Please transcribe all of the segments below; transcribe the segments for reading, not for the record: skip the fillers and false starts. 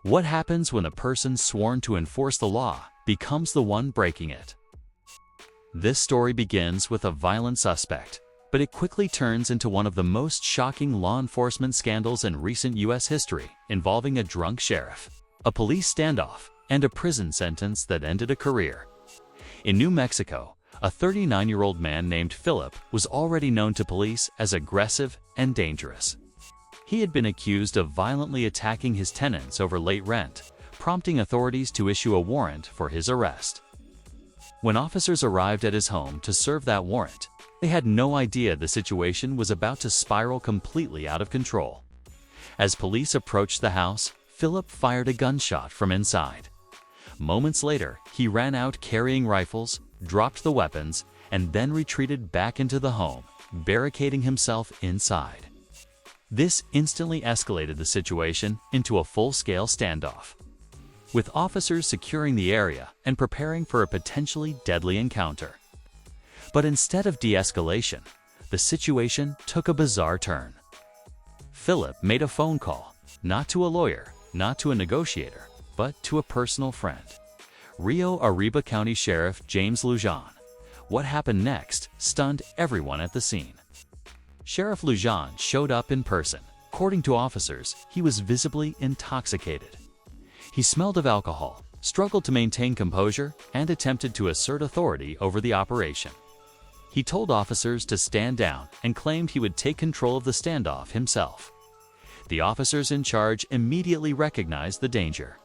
What happens when a person sworn to enforce the law becomes the one breaking it? This story begins with a violent suspect, but it quickly turns into one of the most shocking law enforcement scandals in recent U.S. history, involving a drunk sheriff, a police standoff, and a prison sentence that ended a career. In New Mexico, a 39-year-old man named Philip was already known to police as aggressive and dangerous. He had been accused of violently attacking his tenants over late rent, prompting authorities to issue a warrant for his arrest. When officers arrived at his home to serve that warrant, they had no idea the situation was about to spiral completely out of control. As police approached the house, Philip fired a gunshot from inside. Moments later, he ran out carrying rifles, dropped the weapons, and then retreated back into the home, barricading himself inside. This instantly escalated the situation into a full-scale standoff, with officers securing the area and preparing for a potentially deadly encounter. But instead of de-escalation, the situation took a bizarre turn. Philip made a phone call, not to a lawyer, not to a negotiator, but to a personal friend, Arriba County Sheriff James Lujan. What happened next stunned everyone at the scene. Sheriff Lujan showed up in person. According to officers, he was visibly intoxicated. He smelled of alcohol, struggled to maintain composure, and attempted to assert authority over the operation. He told officers to stand down and claimed he would take control of the standoff himself. The officers in charge immediately recognized the danger.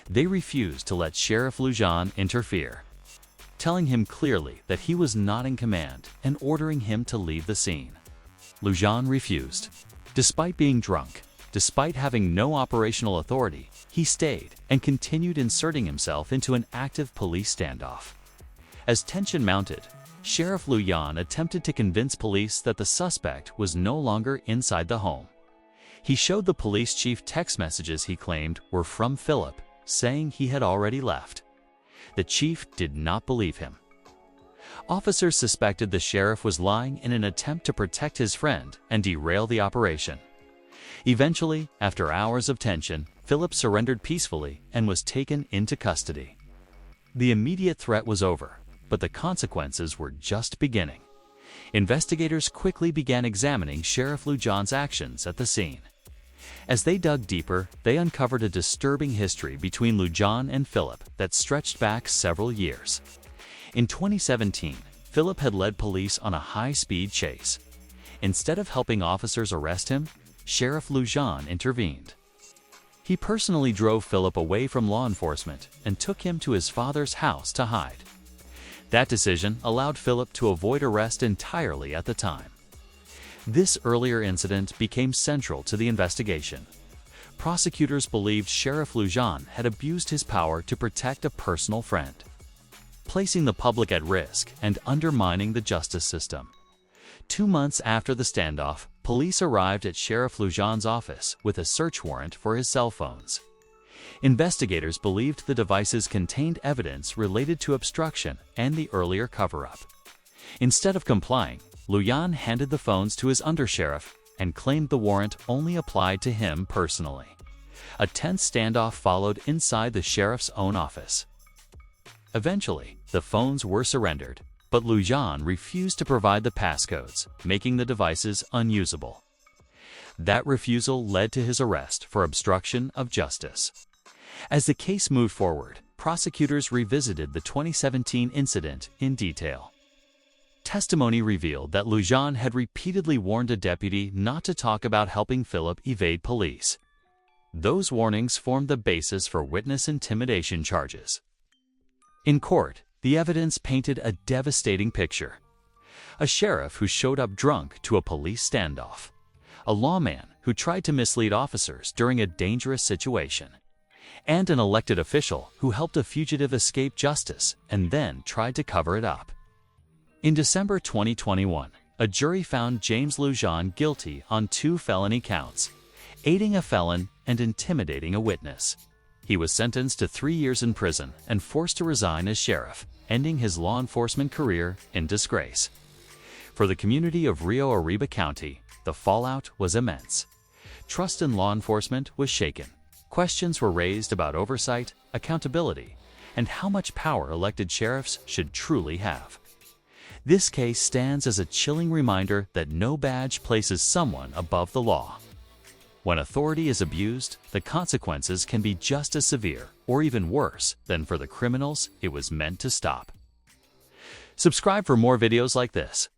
They refused to let Sheriff Lujan interfere, telling him clearly that he was not in command and ordering him to leave the scene. Lujan refused. Despite being drunk, despite having no operational authority, he stayed and continued inserting himself into an active police standoff. As tension mounted, Sheriff Lujan attempted to convince police that the suspect was no longer inside the home. He showed the police chief text messages he claimed were from Philip, saying he had already left. The chief did not believe him. Officers suspected the sheriff was lying in an attempt to protect his friend and derail the operation. Eventually, after hours of tension, Philip surrendered peacefully and was taken into custody. The immediate threat was over, but the consequences were just beginning. Investigators quickly began examining Sheriff Lujan's actions at the scene. As they dug deeper, they uncovered a disturbing history between Lujan and Philip that stretched back several years. In 2017, Philip had led police on a high-speed chase. Instead of helping officers arrest him, Sheriff Lujan intervened. He personally drove Philip away from law enforcement and took him to his father's house to hide. That decision allowed Philip to avoid arrest entirely at the time. This earlier incident became central to the investigation. Prosecutors believed Sheriff Lujan had abused his power to protect a personal friend, placing the public at risk and undermining the justice system. 2 months after the standoff, police arrived at Sheriff Lujan's office with a search warrant for his cell phones. Investigators believed the devices contained evidence related to obstruction and the earlier cover-up. Instead of complying, Lujan handed the phones to his undersheriff and claimed the warrant only applied to him personally. A tense standoff followed inside the sheriff's own office. Eventually, the phones were surrendered, but Lujan refused to provide the passcodes, making the devices unusable. That refusal led to his arrest for obstruction of justice. As the case moved forward, prosecutors revisited the 2017 incident in detail. Testimony revealed that Lujan had repeatedly warned a deputy not to talk about helping Philip evade police. Those warnings formed the basis for witness intimidation charges. In court, the evidence painted a devastating picture. A sheriff who showed up drunk to a police standoff. A lawman who tried to mislead officers during a dangerous situation. And an elected official who helped a fugitive escape justice and then tried to cover it up. In December 2021, a jury found James Lujan guilty on 2 felony counts, aiding a felon and intimidating a witness. He was sentenced to 3 years in prison and forced to resign as sheriff, ending his law enforcement career in disgrace. For the community of Arriba County, the fallout was immense. Trust in law enforcement was shaken. Questions were raised about oversight, accountability, and how much power elected sheriffs should truly have. This case stands as a chilling reminder that no badge places someone above the law. When authority is abused, the consequences can be just as severe, or even worse, than for the criminals it was meant to stop. Subscribe for more videos like this.